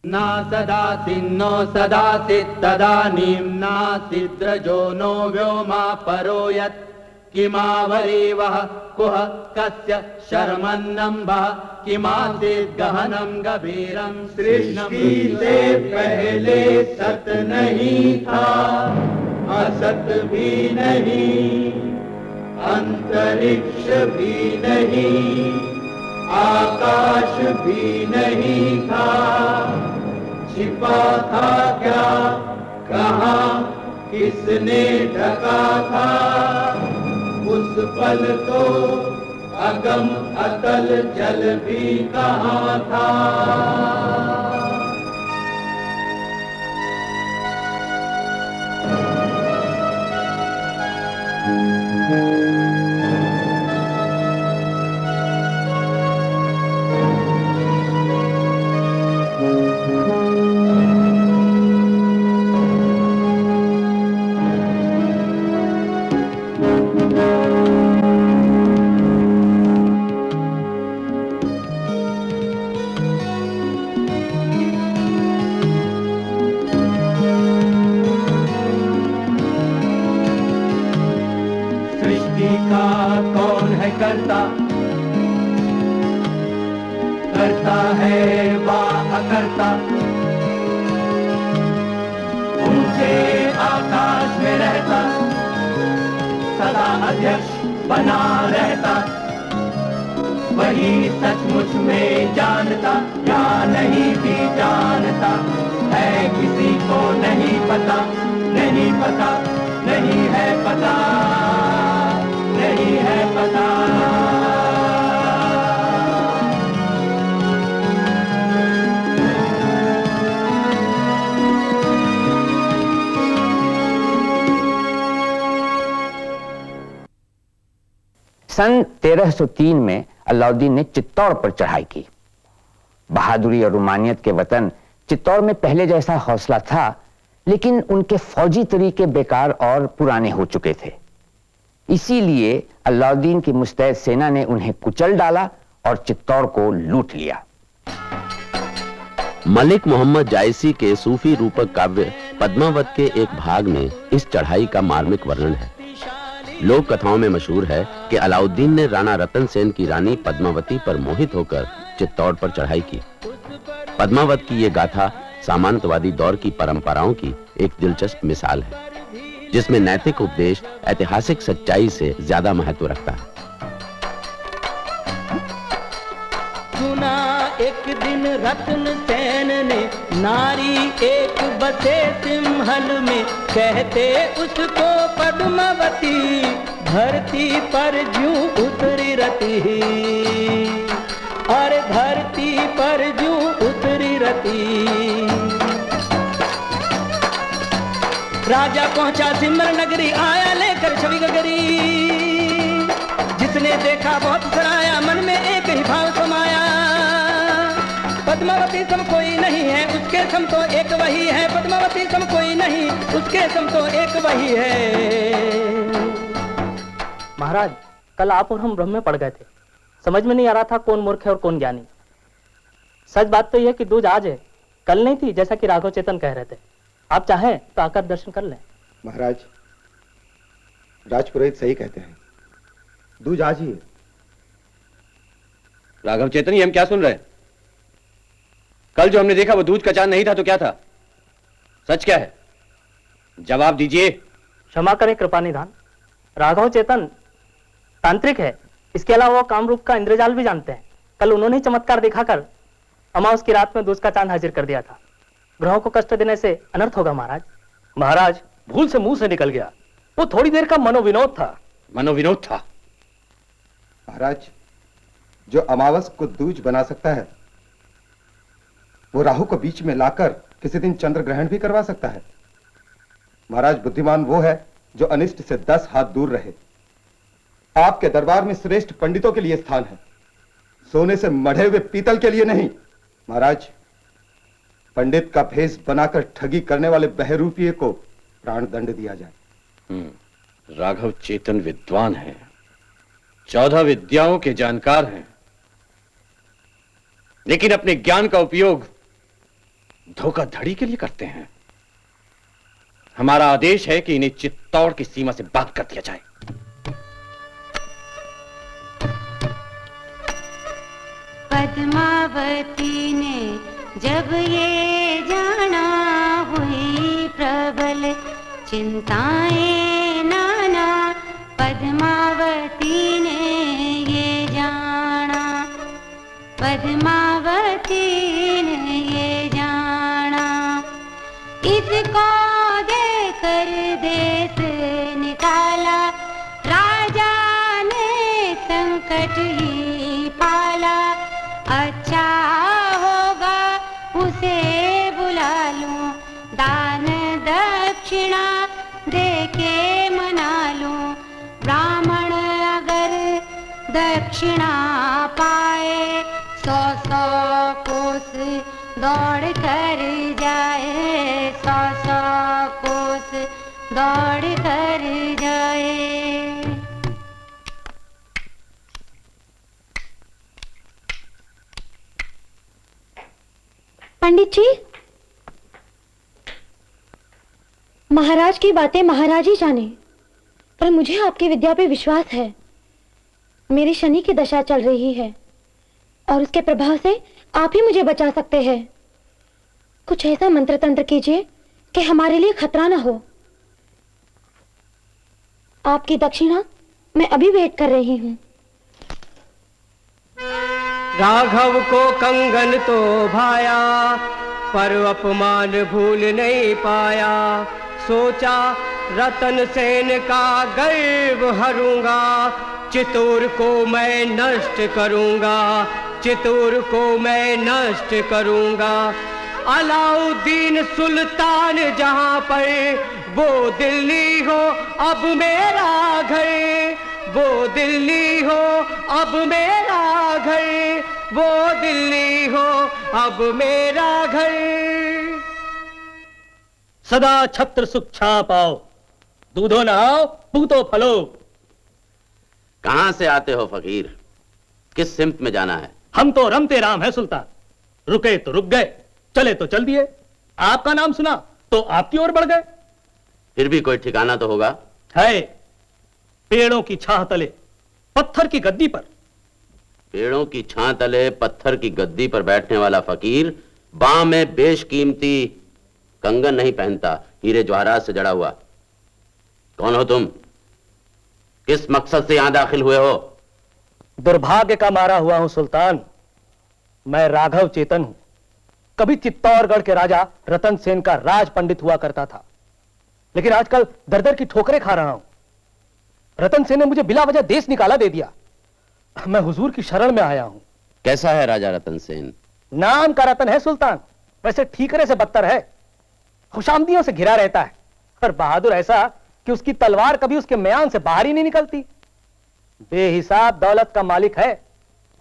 ना सदासिन्नो सदासित् तदानीं नासिद्रजो नो व्योमा परो यत् किमावरीवः कुह कस्य शर्मन्नम्भः किमासीत् गहनं गभीरं सृष्टि से पहले सत नहीं था, असत भी नहीं, अंतरिक्ष भी नहीं, आकाश भी नहीं था, छिपा था क्या, कहाँ, किसने ढका था, उस पल तो अगम अतल जल भी कहाँ था। करता है वा अकर्ता, ऊंचे आकाश में रहता, सदा अध्यक्ष बना रहता, वही सचमुच में जानता या नहीं भी जानता है, किसी को नहीं पता, नहीं पता, नहीं है पता, नहीं है पता। सन 1303 में अलाउद्दीन ने चित्तौड़ पर चढ़ाई की। बहादुरी और रुमानियत के वतन चित्तौड़ में पहले जैसा हौसला था, लेकिन उनके फौजी तरीके बेकार और पुराने हो चुके थे। इसीलिए अलाउद्दीन की मुस्तैद सेना ने उन्हें कुचल डाला और चित्तौड़ को लूट लिया। मलिक मोहम्मद जायसी के सूफी रूपक काव्य पद्मावत के एक भाग में इस चढ़ाई का मार्मिक वर्णन है। लोक कथाओं में मशहूर है कि अलाउद्दीन ने राणा रतन सेन की रानी पद्मावती पर मोहित होकर चित्तौड़ पर चढ़ाई की। पद्मावत की ये गाथा सामंतवादी दौर की परंपराओं की एक दिलचस्प मिसाल है, जिसमें नैतिक उपदेश ऐतिहासिक सच्चाई से ज्यादा महत्व रखता है। सुना एक दिन रतन सेन ने, नारी एक बसे सिंहल में, कहते उसको पद्मावती, धरती पर जूं उतरी रती, और धरती पर जूं उतरी रती। राजा पहुंचा सिमर नगरी, आया लेकर छवि गगरी, जिसने देखा बहुत सराया, मन में एक ही भाव समाया, पद्मावती सम कोई नहीं है, उसके सम तो एक वही है, पद्मावती सम कोई नहीं, उसके सम तो एक वही है। महाराज, कल आप और हम भ्रम में पड़ गए थे, समझ में नहीं आ रहा था कौन मूर्ख है और कौन ज्ञानी। सच बात तो यह है कि दूज आज है, कल नहीं थी, जैसा कि राघव चेतन कह रहे थे। आप चाहें तो आकर दर्शन कर लें। महाराज, राजपुरोहित सही कहते हैं, दूज आज ही है। राघव चेतन, ये हम क्या सुन रहे हैं? कल जो हमने देखा वो दूज का चांद नहीं था तो क्या था? सच क्या है? जवाब दीजिए। क्षमा करें कृपानिधान, राघव चेतन तांत्रिक है, इसके अलावा वो कामरूप का इंद्रजाल भी जानते हैं। कल उन्होंने चमत्कार दिखाकर अमावस की रात में दूज का चांद हाजिर कर दिया था। ग्रहों को कष्ट देने से अनर्थ होगा महाराज। महाराज, भूल से मुंह से निकल गया, वो थोड़ी देर का मनोविनोद था। मनोविनोद था? महाराज, जो अमावस को दूज बना सकता है, वो राहु को बीच में लाकर किसी दिन चंद्र ग्रहण भी करवा सकता है। महाराज, बुद्धिमान वो है जो अनिष्ट से 10 हाथ दूर रहे। आपके दरबार में श्रेष्ठ पंडितों के लिए स्थान है, सोने से मढ़े हुए पीतल के लिए नहीं। महाराज, पंडित का भेष बनाकर ठगी करने वाले बहरूपिये को प्राण दंड दिया जाए। राघव चेतन विद्वान है, 14 विद्याओं के जानकार हैं, लेकिन अपने ज्ञान का उपयोग धोखाधड़ी के लिए करते हैं। हमारा आदेश है कि इन्हें चित्तौड़ की सीमा से बात कर दिया जाए। पद्मावती ने जब ये जाना, हुई प्रबल चिंताएं नाना। पद्मावती ने ये जाना, पद्मावती ने ये जाना। इसको देकर देश निकाला, राजा ने संकट ही पाला। अच्छा होगा उसे बुला लूं, दान दक्षिणा देके मना लूं। ब्राह्मण अगर दक्षिणा पाए, 100 कोस दौड़ कर जाए, 100 कोस दौड़ कर जाए। पंडित जी, महाराज की बातें महाराज ही जाने, पर मुझे आपकी विद्या पे विश्वास है। मेरी शनि की दशा चल रही है और उसके प्रभाव से आप ही मुझे बचा सकते हैं। कुछ ऐसा मंत्र तंत्र कीजिए कि हमारे लिए खतरा न हो। आपकी दक्षिणा मैं अभी वेट कर रही हूँ। राघव को कंगन तो भाया, पर अपमान भूल नहीं पाया। सोचा रतन सेन का गर्व हरूंगा, चित्तौड़ को मैं नष्ट करूंगा, चित्तौड़ को मैं नष्ट करूंगा। अलाउद्दीन सुल्तान जहां पर, वो दिल्ली हो अब मेरा घर, वो दिल्ली हो अब मेरा घर, वो दिल्ली हो अब मेरा घर। सदा छत्र सुख छा पाओ, दूधो नहाओ पूतो फलो। कहां से आते हो फकीर? किस सिमत में जाना है? हम तो रमते राम है सुल्तान, रुके तो रुक गए, चले तो चल दिए। आपका नाम सुना तो आपकी ओर बढ़ गए। फिर भी कोई ठिकाना तो होगा? है, पेड़ों की छाह तले पत्थर की गद्दी पर। पेड़ों की छां तले पत्थर की गद्दी पर बैठने वाला फकीर बाह में बेशकीमती कंगन नहीं पहनता, हीरे जवाहरात से जड़ा हुआ। कौन हो तुम? किस मकसद से यहां दाखिल हुए हो? दुर्भाग्य का मारा हुआ हूं सुल्तान। मैं राघव चेतन हूं। कभी चित्तौड़गढ़ के राजा रतन सेन का राज पंडित हुआ करता था, लेकिन आजकल दर दर की ठोकरें खा रहा हूं। रतन सेन ने मुझे बिला वजह देश निकाला दे दिया। मैं हुजूर की शरण में आया हूं। कैसा है राजा रतन सेन? नाम का रतन है सुल्तान, वैसे ठीकरे से बदतर है। खुशामदियों से घिरा रहता है, और बहादुर ऐसा कि उसकी तलवार कभी उसके म्यान से बाहर ही नहीं निकलती। बेहिसाब दौलत का मालिक है,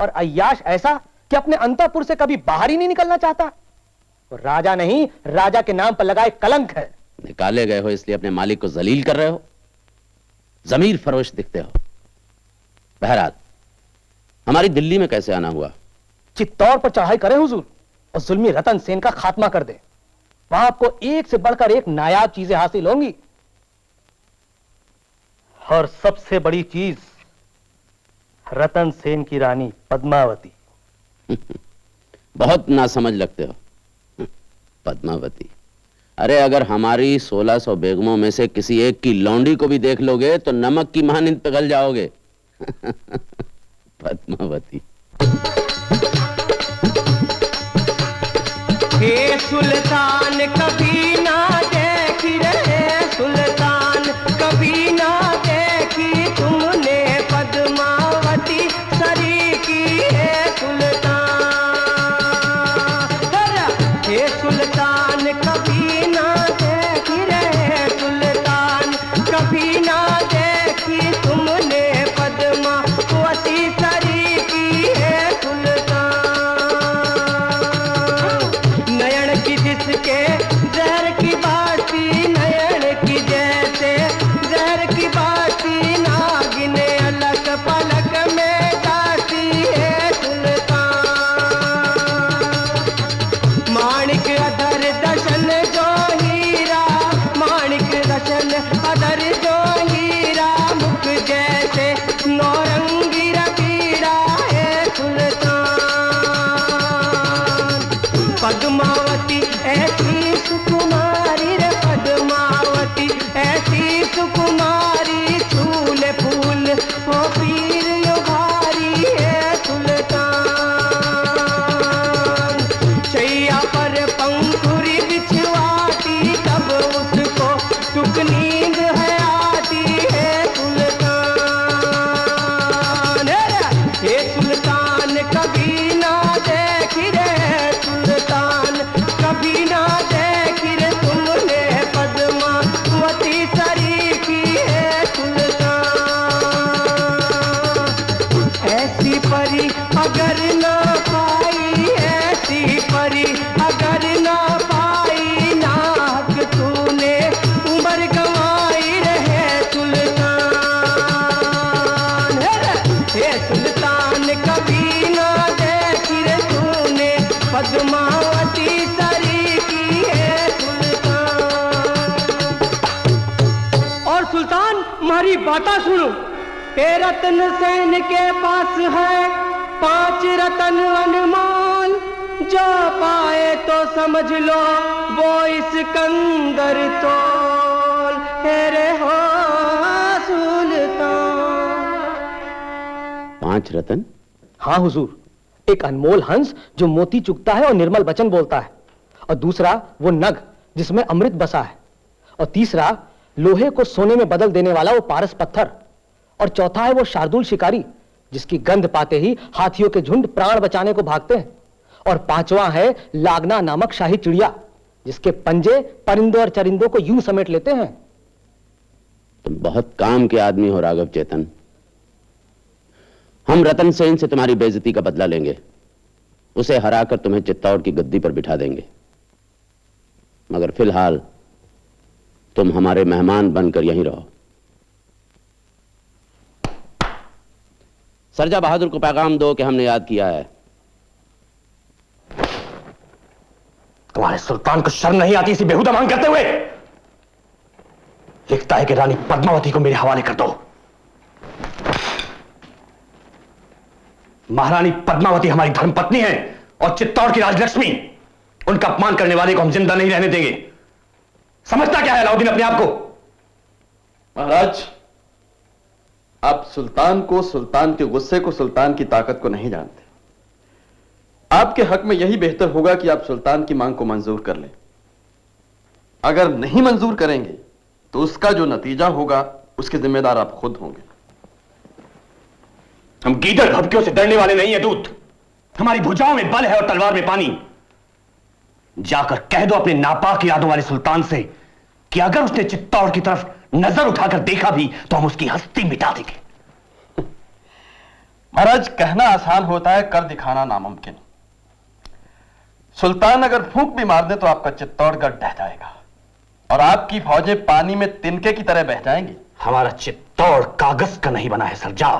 और अय्याश ऐसा कि अपने अंतःपुर से कभी बाहर ही नहीं निकलना चाहता। तो राजा नहीं, राजा के नाम पर लगाए कलंक है। निकाले गए हो इसलिए अपने मालिक को जलील कर रहे हो? जमीर फरोश दिखते हो। बहरहाल, हमारी दिल्ली में कैसे आना हुआ? चित्तौड़ पर चढ़ाई करें हुजूर, और जुल्मी रतन सेन का खात्मा कर दे। वहां आपको एक से बढ़कर एक नायाब चीजें हासिल होंगी, और सबसे बड़ी चीज रतन सेन की रानी पद्मावती। बहुत नासमझ लगते हो। पद्मावती, अरे अगर हमारी 1600 बेगमों में से किसी एक की लौंडी को भी देख लोगे तो नमक की मानिंद पिघल जाओगे। पद्मावती। हे सुल्तान कभी ना देखी रे, सुल्तान कभी ना देखी तुमने पद्मावती सरी की है सुल्तान। हे सुल्तान कभी ना देखी रे, सुल्तान कभी ना देखी तुमने पद्मावती सरी की है सुल्तान। नयन की जिसके जहर की बाती, नयन की जैसे जहर की बाती, नागिने अलग पलक में जाती है सुल्तान। माणिक अधर पद्मावती ऐसी सुकुमारी रे पद्मावती ऐसी सुकुमारी फूल फूल ओ पीर यो भारी है सुल्तान चैया पर पंखुरी बिछवाती तब उसको टुक नींद है आती है सुल्तान हे सुल्तान कभी ना देखी रे सुल्तान कभी ना देखी रे तुमने पद्मावती सरी की है सुल्तान ऐसी परी अगर ना पाई ऐसी परी अगर ना पाई नाक तूने उम्र गंवाई रहे सुल्तान हे सुल्तान कभी ना देखी रे तूने पद्मावती सरी की है सुल्तान और सुल्तान हमारी बातें सुनो के रतन सेन के पास है 5 रतन अनमोल जो पाए तो समझ लो वो इस्कंदर तोल तेरे हो सुल्तान 5 रतन? हाँ हुजूर, एक अनमोल हंस जो मोती चुगता है और निर्मल वचन बोलता है, और दूसरा वो नग जिसमें अमृत बसा है, और तीसरा लोहे को सोने में बदल देने वाला वो पारस पत्थर, और चौथा है वो शार्दुल शिकारी जिसकी गंध पाते ही हाथियों के झुंड प्राण बचाने को भागते हैं, और पांचवा है लागना नामक शाही चिड़िया जिसके पंजे परिंदों और चरिंदों को यूं समेट लेते हैं। तुम बहुत काम के आदमी हो राघव चेतन। हम रतन सेन से तुम्हारी बेइज्जती का बदला लेंगे, उसे हराकर तुम्हें चित्तौड़ की गद्दी पर बिठा देंगे, मगर फिलहाल तुम हमारे मेहमान बनकर यहीं रहो। सरजा बहादुर को पैगाम दो कि हमने याद किया है। तुम्हारे सुल्तान को शर्म नहीं आती इसी बेहुदा मांग करते हुए? लिखता है कि रानी पद्मावती को मेरे हवाले कर दो। महारानी पद्मावती हमारी धर्मपत्नी है और चित्तौड़ की राजलक्ष्मी। उनका अपमान करने वाले को हम जिंदा नहीं रहने देंगे। समझता क्या है अलाउद्दीन अपने आप को? महाराज, आप सुल्तान को, सुल्तान के गुस्से को, सुल्तान की ताकत को नहीं जानते। आपके हक में यही बेहतर होगा कि आप सुल्तान की मांग को मंजूर कर लें। अगर नहीं मंजूर करेंगे तो उसका जो नतीजा होगा उसके जिम्मेदार आप खुद होंगे। हम गीदड़ घबकियों से डरने वाले नहीं है दूत। हमारी भुजाओं में बल है और तलवार में पानी। जाकर कह दो अपने नापाक यादों वाले सुल्तान से कि अगर उसने चित्तौड़ की तरफ नजर उठाकर देखा भी तो हम उसकी हस्ती मिटा देंगे। महाराज, कहना आसान होता है, कर दिखाना नामुमकिन। सुल्तान अगर फूंक भी मार दे तो आपका चित्तौड़गढ़ ढह जाएगा और आपकी फौजें पानी में तिनके की तरह बह जाएंगी। हमारा चित्तौड़ कागज का नहीं बना है सरजा।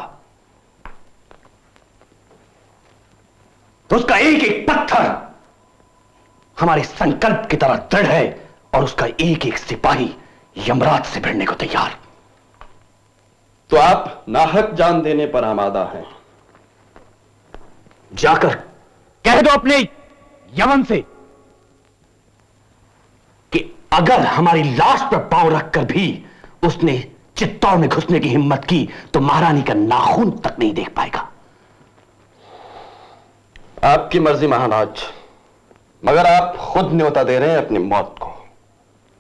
तो उसका एक एक पत्थर हमारे संकल्प की तरह दृढ़ है और उसका एक एक सिपाही यमराज से भिड़ने को तैयार। तो आप नाहक जान देने पर आमादा हैं। जाकर कह दो अपने यमन से कि अगर हमारी लाश पर पांव रखकर भी उसने चित्तौड़ में घुसने की हिम्मत की तो महारानी का नाखून तक नहीं देख पाएगा। आपकी मर्जी महाराज, मगर आप खुद न्योता दे रहे हैं अपनी मौत को,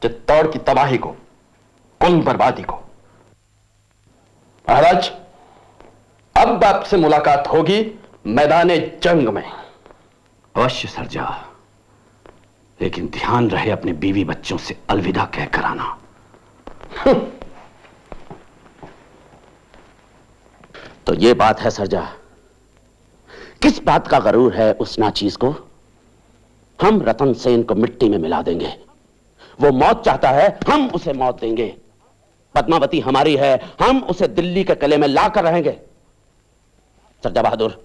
चित्तौड़ की तबाही को, कुल बर्बादी को। महाराज, अब आपसे मुलाकात होगी मैदाने जंग में। अवश्य सरजा, लेकिन ध्यान रहे अपने बीवी बच्चों से अलविदा कहकर आना। तो ये बात है सरजा, किस बात का गरूर है उस नाचीज को? हम रतन सेन को मिट्टी में मिला देंगे। वो मौत चाहता है, हम उसे मौत देंगे। पद्मावती हमारी है, हम उसे दिल्ली के किले में लाकर रहेंगे। सरजा बहादुर,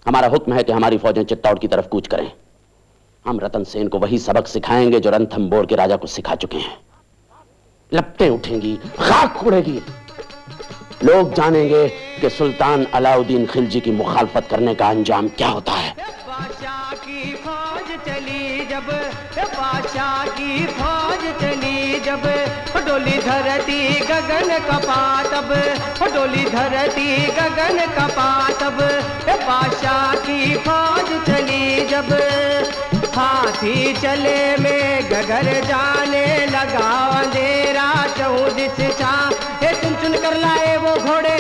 हमारा हुक्म है कि हमारी फौजें चित्तौड़ की तरफ कूच करें। हम रतन सेन को वही सबक सिखाएंगे जो रणथंबोर के राजा को सिखा चुके हैं। लपटें उठेंगी, खाक उड़ेगी, लोग जानेंगे कि सुल्तान अलाउद्दीन खिलजी की मुखालफत करने का अंजाम क्या होता है। बादशाह की फौज चली जब बादशाह की फौज चली जब डोली धरती गगन कपा तब डोली धरती गगन कपा तब बादशाह की फौज चली जब हाथी चले में गगर जाने लगा अंधेरा 14 चाँद ये चुन चुन कर लाए वो घोड़े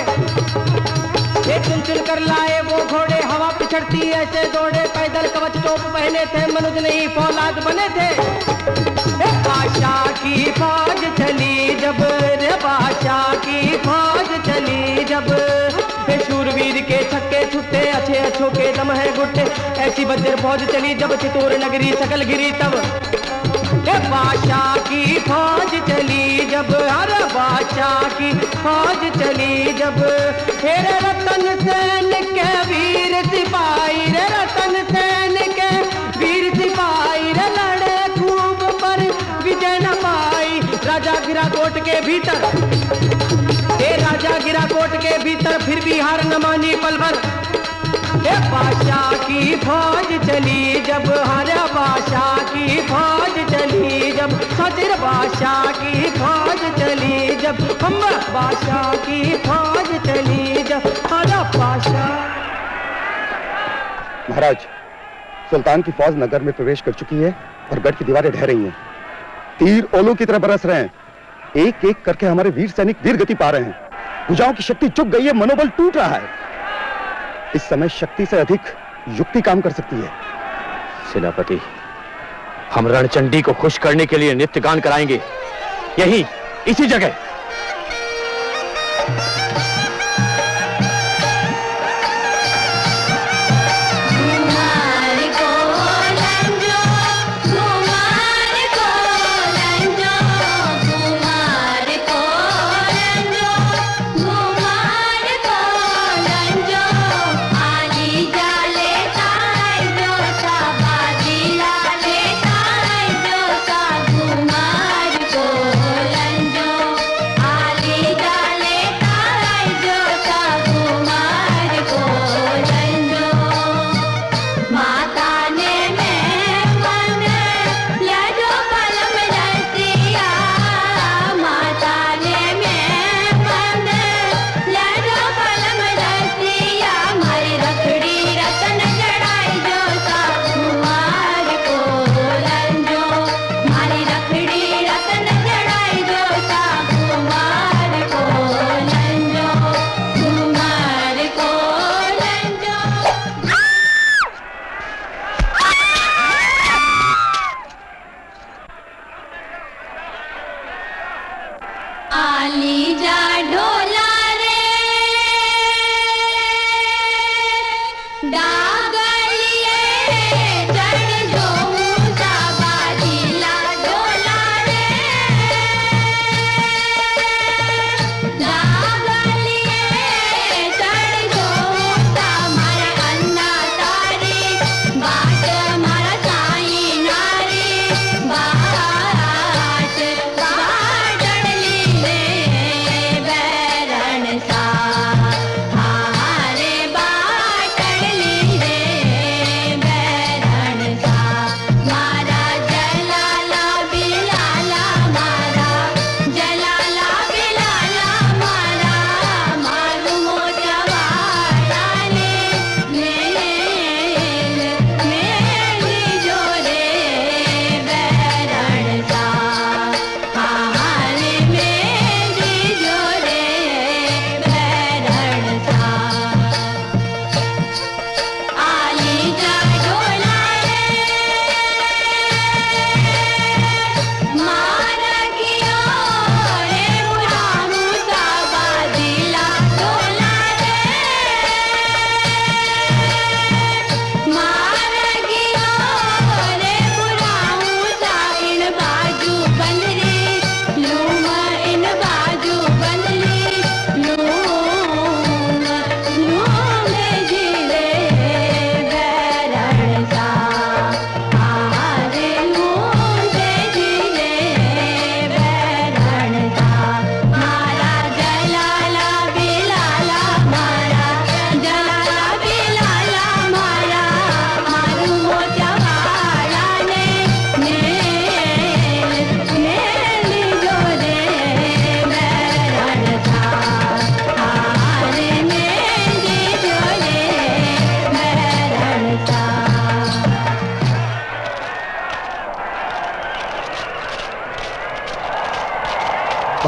ये चुन चुन कर लाए वो घोड़े हवा पिछड़ती ऐसे दौड़े पैदल कवच टोप पहने थे मनुज नहीं फौलाद बने थे बादशाह की फौज चली जब रे बादशाह की फौज चली जब शूरवीर के छक्के छुट्टे अच्छे अच्छों के दम है गुट्टे ऐसी बज्जर फौज चली जब चितौर नगरी सकल गिरी तब बादशाह की फौज चली जब हर बादशाह की फौज चली जब तेरे रतन सेन के वीर सिपाही रे रतन सेन के वीर सिपाही रे लड़े खूब पर विजय न पाई राजा गिरा कोट के भीतर राजा गिरा कोट के भीतर फिर भी हार न मानी पल भर बादशाह की फौज चली जब हर बादशाह की फौज चली जब खजर बादशाह की फौज चली जब हम बादशाह की फौज चली जब हर बादशाह। महाराज, सुल्तान की फौज नगर में प्रवेश कर चुकी है और गढ़ की दीवारें ढह रही हैं। तीर ओलों की तरह बरस रहे हैं। एक एक करके हमारे वीर सैनिक वीर गति पा रहे हैं। भुजाओं की शक्ति चुक गई है, मनोबल टूट रहा है। इस समय शक्ति से अधिक युक्ति काम कर सकती है। सेनापति, हम रणचंडी को खुश करने के लिए नृत्य गान कराएंगे, यही इसी जगह।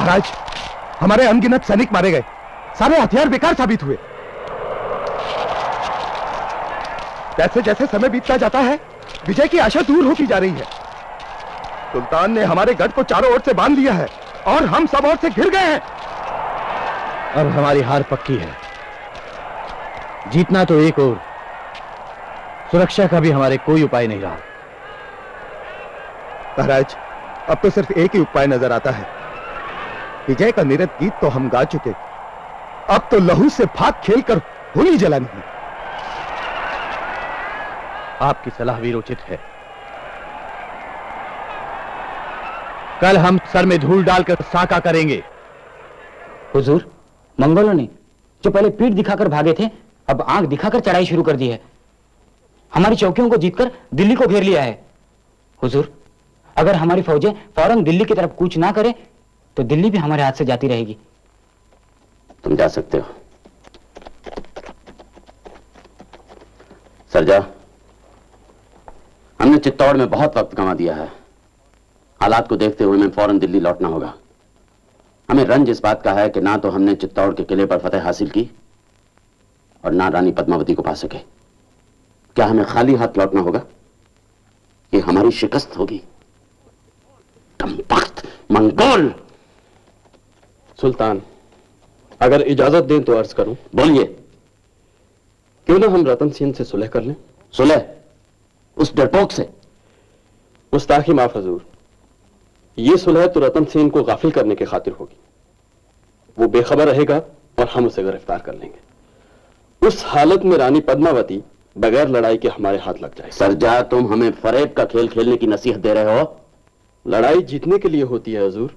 महाराज, हमारे अनगिनत सैनिक मारे गए, सारे हथियार बेकार साबित हुए। जैसे जैसे समय बीतता जाता है, विजय की आशा दूर होती जा रही है। सुल्तान ने हमारे गढ़ को चारों ओर से बांध लिया है और हम सब ओर से घिर गए हैं। अब हमारी हार पक्की है। जीतना तो एक और, सुरक्षा का भी हमारे कोई उपाय नहीं रहा। महाराज, अब तो सिर्फ एक ही उपाय नजर आता है। विजय का निरत गीत तो हम गा चुके, अब तो लहू से फाक खेलकर होली जलानी है। आपकी सलाह भी उचित है। कल हम सर में धूल डालकर साका करेंगे। हुजूर, मंगोलों ने जो पहले पीठ दिखाकर भागे थे, अब आंख दिखाकर चढ़ाई शुरू कर दी है। हमारी चौकियों को जीतकर दिल्ली को घेर लिया है। हुजूर, अगर हमारी फौजें फौरन दिल्ली की तरफ कूच ना करें तो दिल्ली भी हमारे हाथ से जाती रहेगी। तुम जा सकते हो। सरजा, हमने चित्तौड़ में बहुत वक्त गंवा दिया है। हालात को देखते हुए हमें फौरन दिल्ली लौटना होगा। हमें रंज इस बात का है कि ना तो हमने चित्तौड़ के किले पर फतेह हासिल की और ना रानी पद्मावती को पा सके। क्या हमें खाली हाथ लौटना होगा? ये हमारी शिकस्त होगी। कमबख्त मंगोल! सुल्तान, अगर इजाजत दें तो अर्ज करूं। बोलिए। क्यों ना हम रतन सेन से सुलह कर लें? सुलह? उस डरपोक से? गुस्ताखी माफ हजूर। ये सुलह तो रतन सेन को गाफिल करने की खातिर होगी। वो बेखबर रहेगा और हम उसे गिरफ्तार कर लेंगे। उस हालत में रानी पद्मावती बगैर लड़ाई के हमारे हाथ लग जाए। सरजा, तुम हमें फरेब का खेल खेलने की नसीहत दे रहे हो? लड़ाई जीतने के लिए होती है हजूर।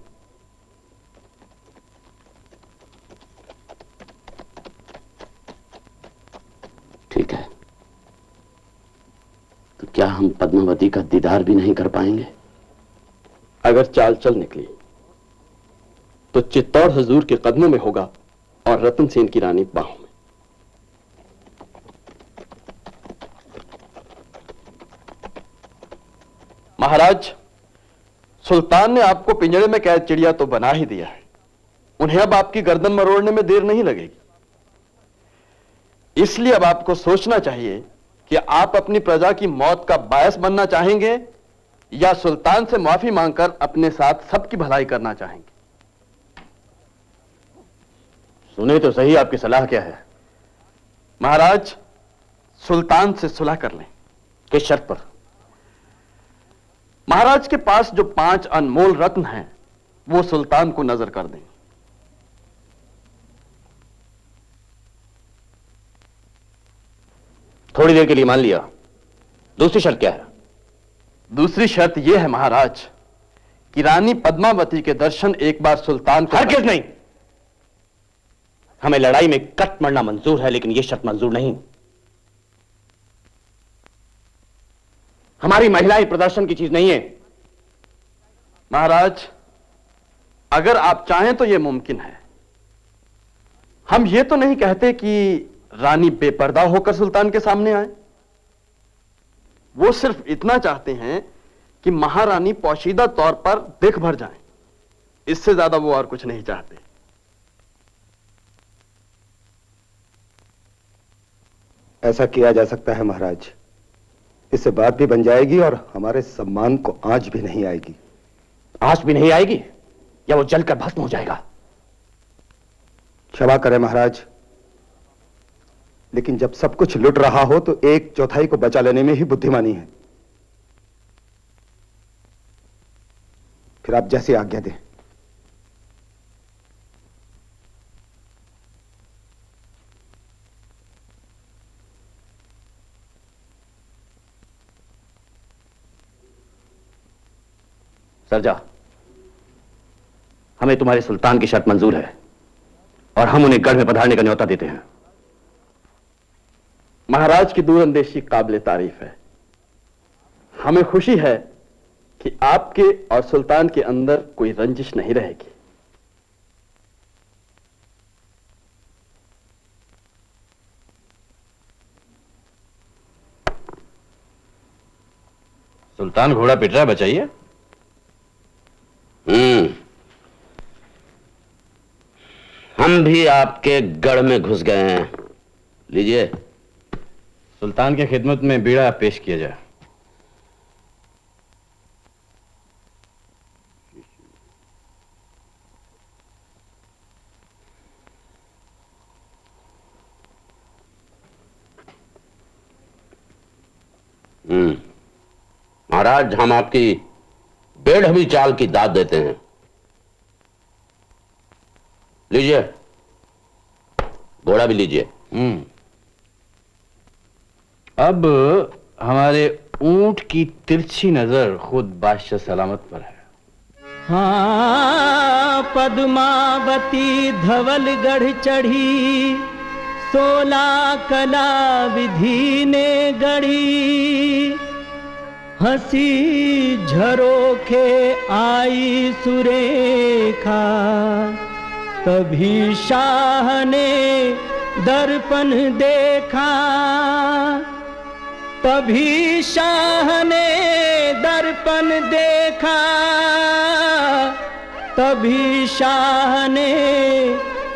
ठीक है, तो क्या हम पद्मावती का दीदार भी नहीं कर पाएंगे? अगर चाल चल निकली तो चित्तौड़ हजूर के कदमों में होगा और रतन सेन की रानी बाहों में। महाराज, सुल्तान ने आपको पिंजरे में कैद चिड़िया तो बना ही दिया है। उन्हें अब आपकी गर्दन मरोड़ने में देर नहीं लगेगी। इसलिए अब आपको सोचना चाहिए कि आप अपनी प्रजा की मौत का बायस बनना चाहेंगे या सुल्तान से माफी मांगकर अपने साथ सबकी भलाई करना चाहेंगे। सुने तो सही, आपकी सलाह क्या है? महाराज, सुल्तान से सुलह कर लें। किस शर्त पर? महाराज के पास जो 5 अनमोल रत्न हैं वो सुल्तान को नजर कर दें। थोड़ी देर के लिए मान लिया, दूसरी शर्त क्या है? दूसरी शर्त यह है महाराज कि रानी पद्मावती के दर्शन एक बार सुल्तान को। हरगिज़ नहीं। हमें लड़ाई में कट मरना मंजूर है, लेकिन यह शर्त मंजूर नहीं। हमारी महिलाएं प्रदर्शन की चीज नहीं है। महाराज, अगर आप चाहें तो यह मुमकिन है। हम ये तो नहीं कहते कि रानी बेपर्दा होकर सुल्तान के सामने आए। वो सिर्फ इतना चाहते हैं कि महारानी पोशीदा तौर पर देख भर जाएं। इससे ज्यादा वो और कुछ नहीं चाहते। ऐसा किया जा सकता है महाराज। इससे बात भी बन जाएगी और हमारे सम्मान को आंच भी नहीं आएगी। आंच भी नहीं आएगी या वो जलकर भस्म हो जाएगा? क्षमा करें महाराज, लेकिन जब सब कुछ लुट रहा हो तो 1/4 को बचा लेने में ही बुद्धिमानी है। फिर आप जैसी आज्ञा दें। सरजा, हमें तुम्हारे सुल्तान की शर्त मंजूर है और हम उन्हें गढ़ में पधारने का न्योता देते हैं। महाराज की दूरंदेशी काबिल तारीफ है। हमें खुशी है कि आपके और सुल्तान के अंदर कोई रंजिश नहीं रहेगी। सुल्तान घोड़ा पिट रहा है, बचाइए। हम भी आपके गढ़ में घुस गए हैं। लीजिए। सुल्तान के खिदमत में बीड़ा पेश किया जाए। महाराज, हम आपकी बेढमी चाल की दाद देते हैं। लीजिए, घोड़ा भी लीजिए। अब हमारे ऊंट की तिरछी नजर खुद बादशाह सलामत पर है। हाँ, पद्मावती धवलगढ़ चढ़ी, 16 कला विधि ने गढ़ी, हंसी झरोखे आई सुरेखा, तभी शाह ने दर्पण देखा, तभी शाह ने दर्पण देखा, तभी शाह ने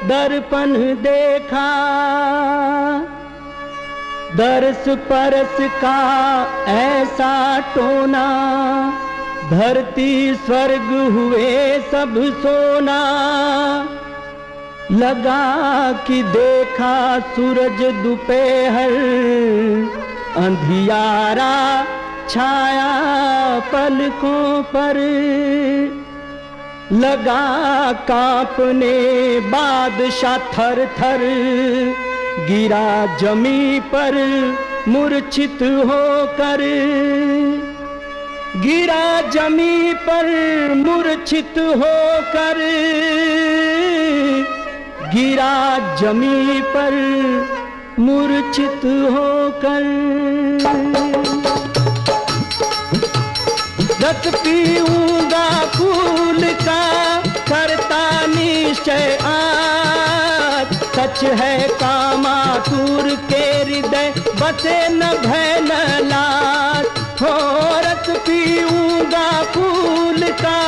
दर्पण देखा। दरस परस का ऐसा टोना, धरती स्वर्ग हुए सब सोना, लगा कि देखा सूरज दोपहर, अंधियारा छाया पलकों पर, लगा कांपने बादशाह थर थर, गिरा जमी पर मूर्छित होकर, गिरा जमी पर मूर्छित होकर, गिरा जमी पर मूर्छित होकर। रस पीऊंगा फूल का करता निश्चय आज, सच है कामातुर के हृदय बसे न भय न लाज। हो रस पीऊंगा फूल का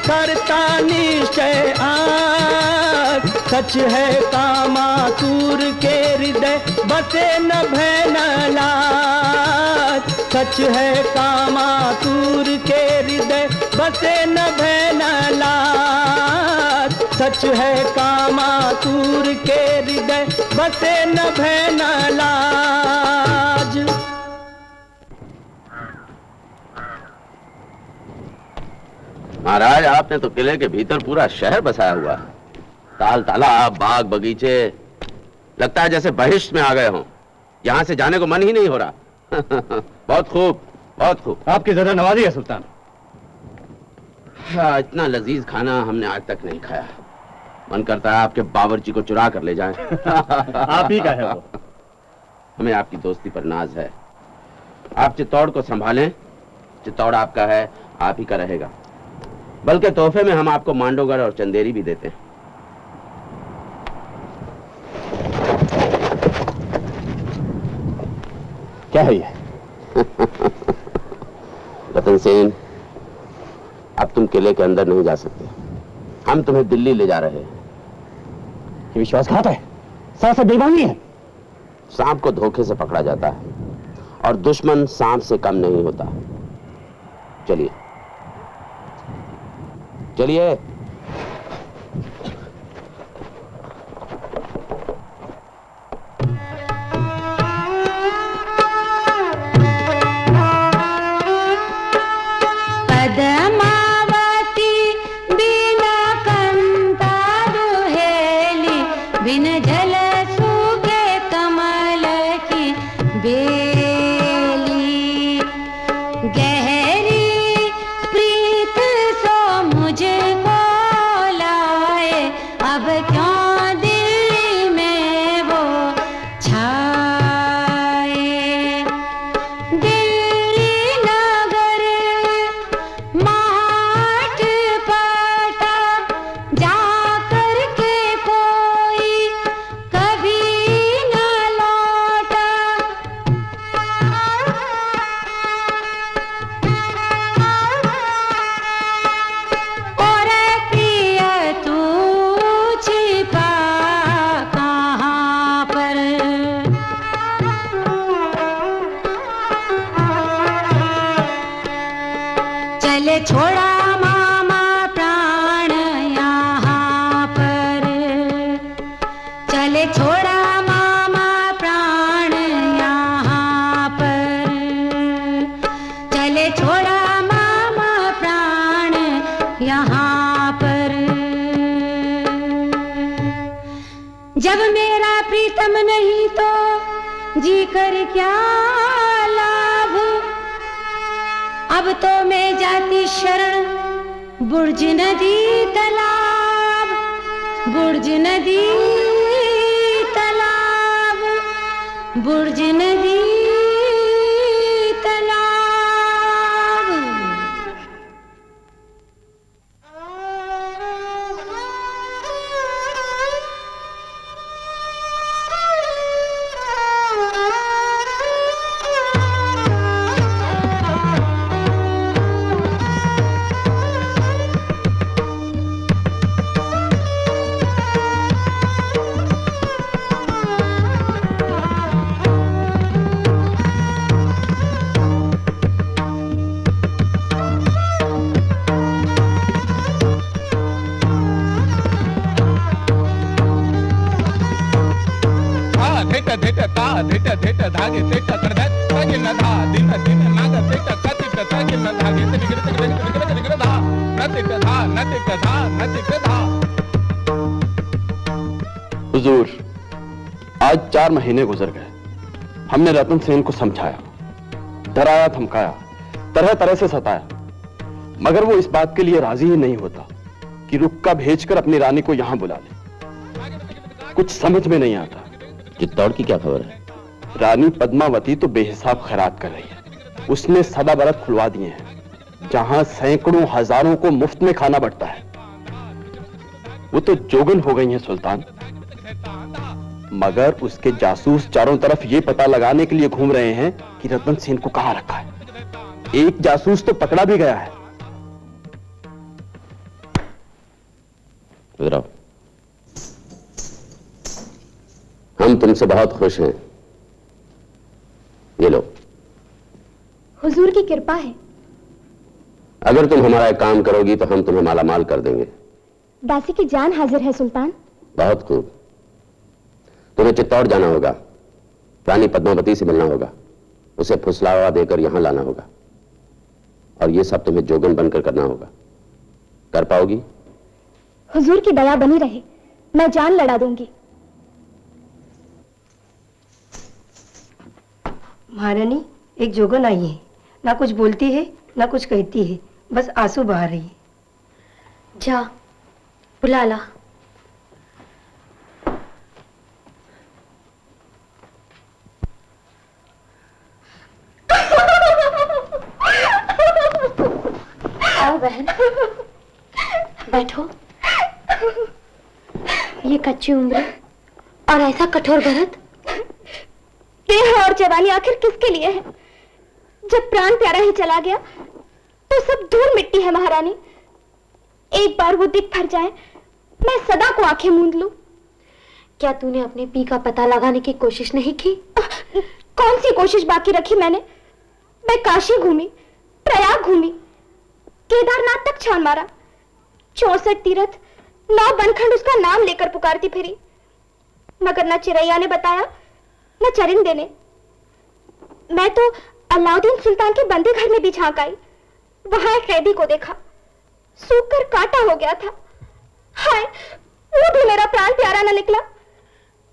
करता निश्चय आज, सच है कामातुर के हृदय बसे न भय न लाज, सच है कामातुर के हृदय बसे न भय न लाज, सच है कामातुर के हृदय बसे न भय न लाज। महाराज, आपने तो किले के भीतर पूरा शहर बसाया हुआ है। ताल तालाब, बाग बगीचे, लगता है जैसे बहिष्ट में आ गए हों। यहां से जाने को मन ही नहीं हो रहा। बहुत खूब, बहुत खूब। आपकी ज्यादा नवाजी है सुल्तान। इतना लजीज खाना हमने आज तक नहीं खाया। मन करता है आपके बावर्ची को चुरा कर ले जाएं। आप ही का है वो। हमें आपकी दोस्ती पर नाज है। आप चित्तौड़ को संभालें। चित्तौड़ आपका है, आप ही का रहेगा। बल्कि तोहफे में हम आपको मांडोगढ़ और चंदेरी भी देते हैं। क्या है ये? रतन सेन, अब तुम किले के अंदर नहीं जा सकते। हम तुम्हें दिल्ली ले जा रहे हैं। ये विश्वासघात है, सरासर बेईमानी है। सांप को धोखे से पकड़ा जाता है और दुश्मन सांप से कम नहीं होता। चलिए चलिए। पद्मावती बिना कंता दुहेली, बिन जल सूखे कमल की बेली, गहरी प्रीत सो मुझको छोड़ा मामा प्राण यहाँ पर, चले छोड़ा मामा प्राण यहाँ पर, चले छोड़ा मामा प्राण यहाँ पर। जब मेरा प्रीतम नहीं तो जी कर क्या लाभ, अब तो मैं जाती शरण बुर्ज नदी तालाब, बुर्ज नदी तालाब, बुर्ज नदी तालाब। हुजूर, आज 4 महीने गुजर गए। हमने रतन सेन को समझाया, डराया, धमकाया, तरह तरह से सताया, मगर वो इस बात के लिए राजी ही नहीं होता कि रुक्का भेजकर अपनी रानी को यहां बुला ले। कुछ समझ में नहीं आता। चित्तौड़ की क्या खबर है? रानी पद्मावती तो बेहिसाब खैरात कर रही है। उसने सदा बरत खुलवा दिए हैं, जहां सैकड़ों हजारों को मुफ्त में खाना बढ़ता है। वो तो जोगन हो गई है सुल्तान, मगर उसके जासूस चारों तरफ ये पता लगाने के लिए घूम रहे हैं कि रतन सेन को कहां रखा है। एक जासूस तो पकड़ा भी गया है। इधर आओ। हम तुमसे बहुत खुश हैं। ये लो। हुजूर की कृपा है। अगर तुम हमारा एक काम करोगी तो हम तुम्हें मालामाल कर देंगे। दासी की जान हाजिर है सुल्तान। बहुत खूब। तुम्हें चित्तौड़ जाना होगा, रानी पद्मावती से मिलना होगा, उसे फुसलावा देकर यहां लाना होगा, और ये सब तुम्हें जोगन बनकर करना होगा। कर पाओगी? हुजूर की दया बनी रहे, मैं जान लड़ा दूंगी। महारानी, एक जोगन आई है, ना कुछ बोलती है ना कुछ कहती है, बस आंसू बहा रही है। जा बुला ला। आओ बहन, बैठो। ये कच्ची उम्र और ऐसा कठोर भरत, देह और जवानी आखिर किसके लिए है? जब प्राण प्यारा ही चला गया तो सब धूल मिट्टी है महारानी। एक बार वो दिख फर जाए, मैं सदा को आंखें मूंद लूं। क्या तूने अपने पी का पता लगाने की कोशिश नहीं की? कौन सी कोशिश बाकी रखी मैंने? मैं काशी घूमी, प्रयाग घूमी, केदारनाथ तक छान मारा, 64 तीर्थ, 9 बनखंड उसका नाम लेकर पुकारती फिरी, मगर न चिरैया ने बताया न चरिंदे ने। मैं तो अलाउद्दीन सुल्तान के बंदी घर में भी झांक आई, वहां एक कैदी को देखा, सूखकर काटा हो गया था। हाय, वो भी मेरा प्राण प्यारा न निकला।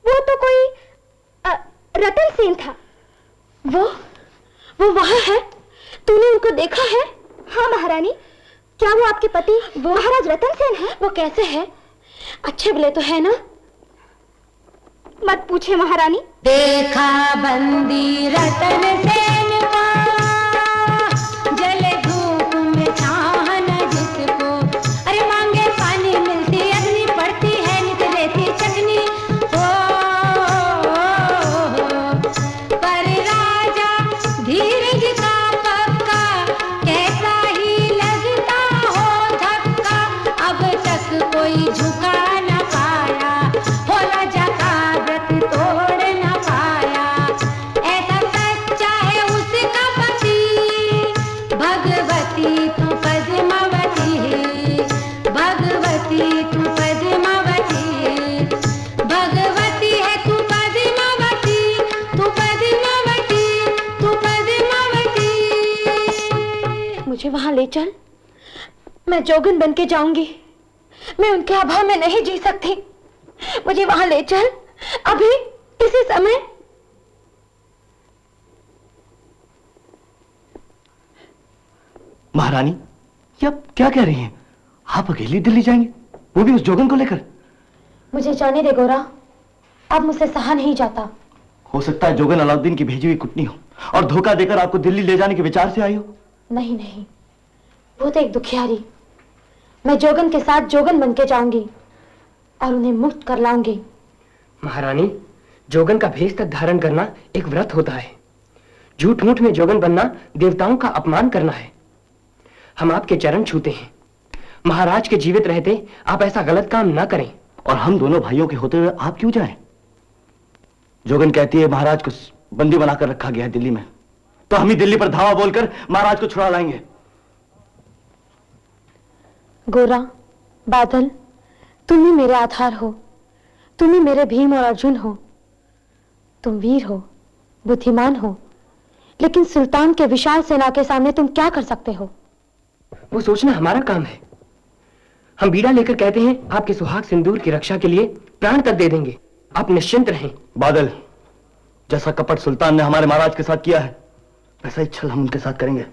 वो तो कोई रतन सेन था। वो वहां है? तूने उनको देखा है? हाँ महारानी। क्या वो आपके पति वो महाराज रतन सेन है? वो कैसे है? अच्छे भले तो है ना? मत पूछे महारानी। देखा बंदी रतन सेन का, जले धूप में छान जिसको, अरे मांगे पानी मिलती अग्नि, पड़ती है नित रेती चटनी। हो पर राजा धीरज का पक्का, कैसा ही लगता हो धक्का, अब तक कोई झुका न पाया, होला जाता व्रत तोड़ न पाया। ऐसा सच्चा है चल, मैं जोगन बन के जाऊंगी। मैं उनके अभाव में नहीं जी सकती। मुझे वहां ले चल, अभी, इसी समय। महारानी, ये आप क्या कह रही हैं? आप अकेली दिल्ली जाएंगे, वो भी उस जोगन को लेकर? मुझे जाने दे गोरा, अब मुझसे सहा नहीं जाता। हो सकता है जोगन अलाउद्दीन की भेजी हुई कुटनी हो और धोखा देकर आपको दिल्ली ले जाने के विचार से आई हो। नहीं नहीं, वो तो एक दुखियारी। मैं जोगन के साथ जोगन बन के जाऊंगी और उन्हें मुक्त कर लाऊंगी। महारानी, जोगन का भेष तक धारण करना एक व्रत होता है। झूठ मूठ में जोगन बनना देवताओं का अपमान करना है। हम आपके चरण छूते हैं। महाराज के जीवित रहते आप ऐसा गलत काम ना करें। और हम दोनों भाइयों के होते हुए आप क्यों जाएं? जोगन कहती है महाराज को बंदी बनाकर रखा गया है दिल्ली में, तो हम ही दिल्ली पर धावा बोलकर महाराज को छुड़ा लाएंगे। गोरा, बादल, तुम ही मेरे आधार हो। तुम ही मेरे भीम और अर्जुन हो। तुम वीर हो, बुद्धिमान हो, लेकिन सुल्तान के विशाल सेना के सामने तुम क्या कर सकते हो? वो सोचना हमारा काम है। हम बीड़ा लेकर कहते हैं आपके सुहाग सिंदूर की रक्षा के लिए प्राण तक दे देंगे। आप निश्चिंत रहें। बादल, जैसा कपट सुल्तान ने हमारे महाराज के साथ किया है, वैसा ही छल हम उनके साथ करेंगे।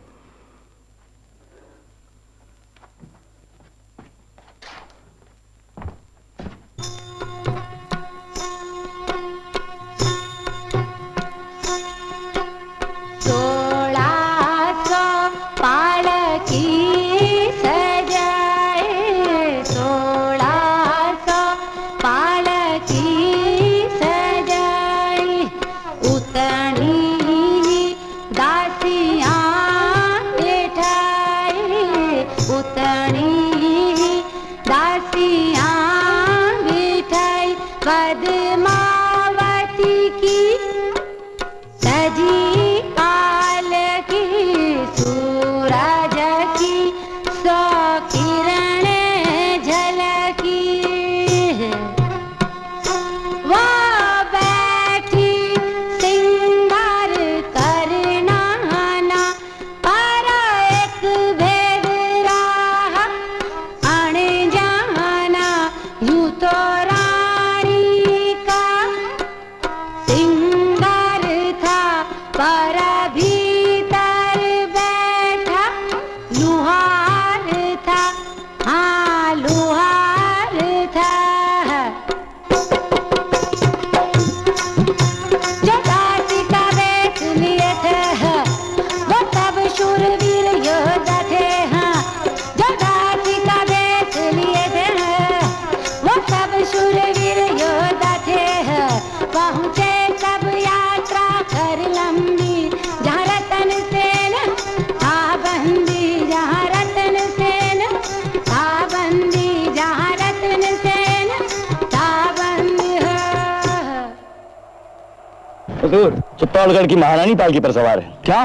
चित्तौड़गढ़ की महारानी पालकी पर सवार है। क्या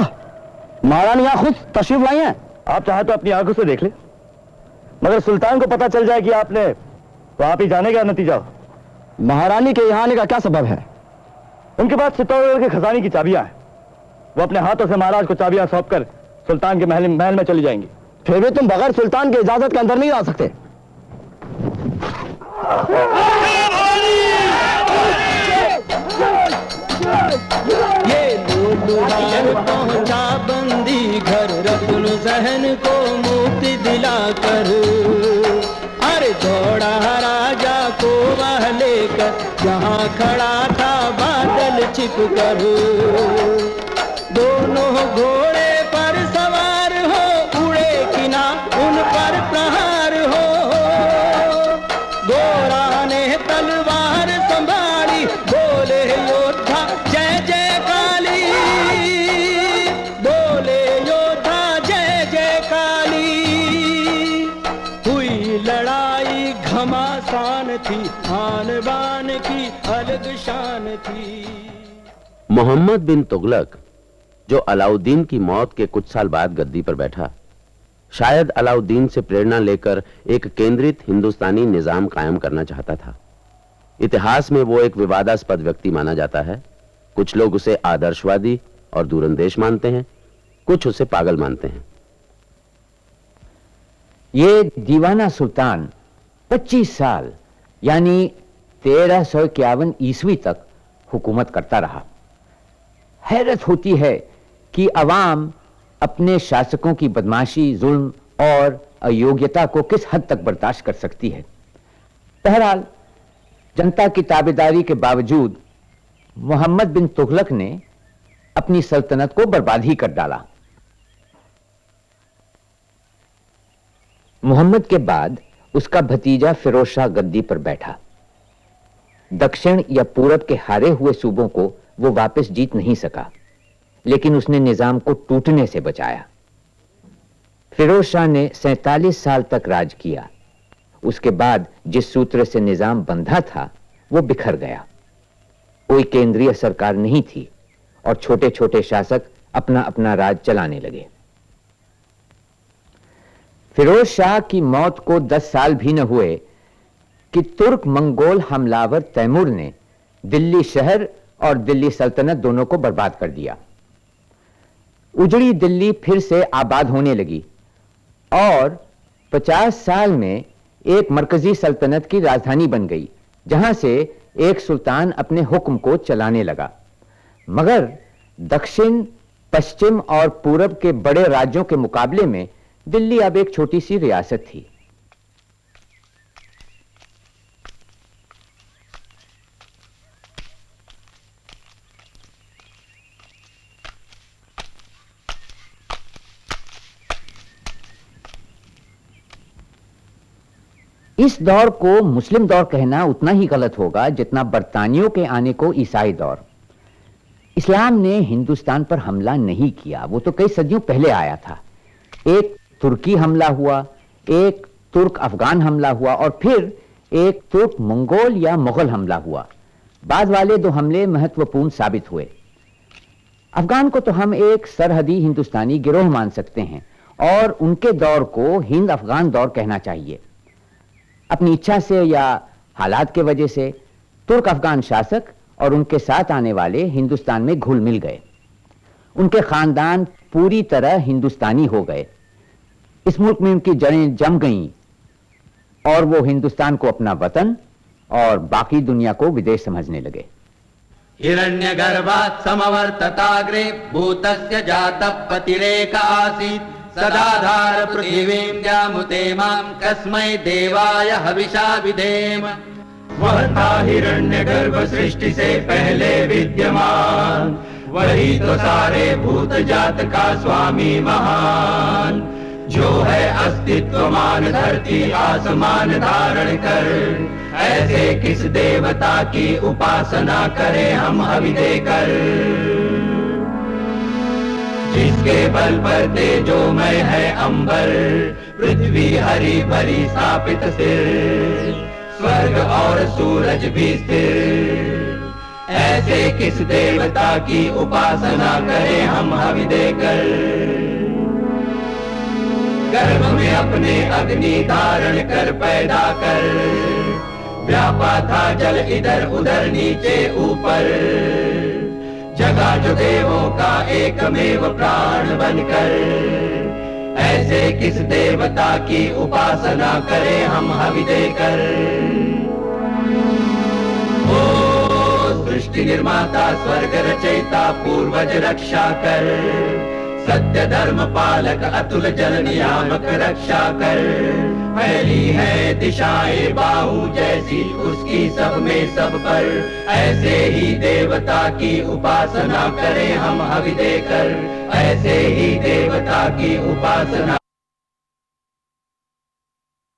महारानी यहाँ खुद तशरीफ लाई हैं? आप चाहे तो अपनी आंखों से देख ले, मगर सुल्तान को पता चल जाए कि आपने, तो आप ही जाने का नतीजा। महारानी के यहाँ आने का क्या सबब है? उनके पास चित्तौड़गढ़ के खजाने की चाबियां हैं। वो अपने हाथों से महाराज को चाबियां सौंपकर सुल्तान के महल में चली जाएंगी। फिर भी तुम बगैर सुल्तान के इजाजत के अंदर नहीं आ सकते। ये लूलूदार पहुंचा बंदी घर, रत्न जहन को मुक्ति दिलाकर। अरे दौड़ा राजा को वह लेकर, जहां खड़ा था बादल छिप कर। दोनों घोड़े पर सवार हो, उड़े कि ना उन पर प्रहार हो। गोरा ने तलवार संभाली, बोले योद्धा जय जय काली। बोले योद्धा जय जय काली। हुई लड़ाई घमासान थी, आन बान की अलग शान थी। मोहम्मद बिन तुगलक, जो अलाउद्दीन की मौत के कुछ साल बाद गद्दी पर बैठा, शायद अलाउद्दीन से प्रेरणा लेकर एक केंद्रित हिंदुस्तानी निजाम कायम करना चाहता था। इतिहास में वो एक विवादास्पद व्यक्ति माना जाता है। कुछ लोग उसे आदर्शवादी और दूरंदेश मानते हैं, कुछ उसे पागल मानते हैं। ये दीवाना सुल्तान 25 साल यानी 1351 ईस्वी तक हुकूमत करता रहा। हैरत होती है कि अवाम अपने शासकों की बदमाशी, जुल्म और अयोग्यता को किस हद तक बर्दाश्त कर सकती है। बहरहाल जनता की ताबेदारी के बावजूद मोहम्मद बिन तुगलक ने अपनी सल्तनत को बर्बाद ही कर डाला। मोहम्मद के बाद उसका भतीजा फिरोज शाह गद्दी पर बैठा। दक्षिण या पूरब के हारे हुए सूबों को वो वापस जीत नहीं सका, लेकिन उसने निजाम को टूटने से बचाया। फिरोज शाह ने 47 साल तक राज किया। उसके बाद जिस सूत्र से निजाम बंधा था वो बिखर गया। कोई केंद्रीय सरकार नहीं थी और छोटे छोटे शासक अपना अपना राज चलाने लगे। फिरोज शाह की मौत को 10 साल भी न हुए कि तुर्क मंगोल हमलावर तैमूर ने दिल्ली शहर और दिल्ली सल्तनत दोनों को बर्बाद कर दिया। उजड़ी दिल्ली फिर से आबाद होने लगी और 50 साल में एक मरकजी सल्तनत की राजधानी बन गई, जहां से एक सुल्तान अपने हुक्म को चलाने लगा। मगर दक्षिण, पश्चिम और पूरब के बड़े राज्यों के मुकाबले में दिल्ली अब एक छोटी सी रियासत थी। इस दौर को मुस्लिम दौर कहना उतना ही गलत होगा जितना बरतानियों के आने को ईसाई दौर। इस्लाम ने हिंदुस्तान पर हमला नहीं किया, वो तो कई सदियों पहले आया था। एक तुर्की हमला हुआ, एक तुर्क अफगान हमला हुआ और फिर एक तुर्क मंगोल या मुगल हमला हुआ। बाद वाले 2 हमले महत्वपूर्ण साबित हुए। अफगान को तो हम एक सरहदी हिंदुस्तानी गिरोह मान सकते हैं और उनके दौर को हिंद अफगान दौर कहना चाहिए। अपनी इच्छा से या हालात के वजह से तुर्क अफगान शासक और उनके साथ आने वाले हिंदुस्तान में घुल मिल गए। उनके खानदान पूरी तरह हिंदुस्तानी हो गए। इस मुल्क में उनकी जड़ें जम गईं और वो हिंदुस्तान को अपना वतन और बाकी दुनिया को विदेश समझने लगे। हिरण्यगर्भात् समवर्तताग्रे भूतस्य जातः पतिरेक आसीत् सदाधार पृथिवीं द्यामुते मां कस्मै देवाय हविषा विधेम। वह था हिरण्यगर्भ सृष्टि से पहले विद्यमान, वही तो सारे भूत जात का स्वामी महान, जो है अस्तित्वमान धरती आसमान धारण कर। ऐसे किस देवता की उपासना करें हम हवि देकर, जिसके बल पर तेजोमय है अंबर, पृथ्वी हरी भरी स्थापित सिर, स्वर्ग और सूरज भी स्थिर। ऐसे किस देवता की उपासना करें हम हवि देकर। गर्भ में अपने अग्नि धारण कर पैदा कर, व्यापा था जल इधर उधर नीचे ऊपर, जगा जो देवों का एकमेव प्राण बनकर। ऐसे किस देवता की उपासना करें हम हवि देकर। ओ सृष्टि निर्माता स्वर्ग रचयिता पूर्वज रक्षा कर, सत्य धर्म पालक अतुल जल नियामक रक्षा कर। फैली है दिशाएं बाहु जैसी उसकी सब में सब पर, ऐसे ही देवता की उपासना करें हम हवि देकर। ऐसे ही देवता की उपासना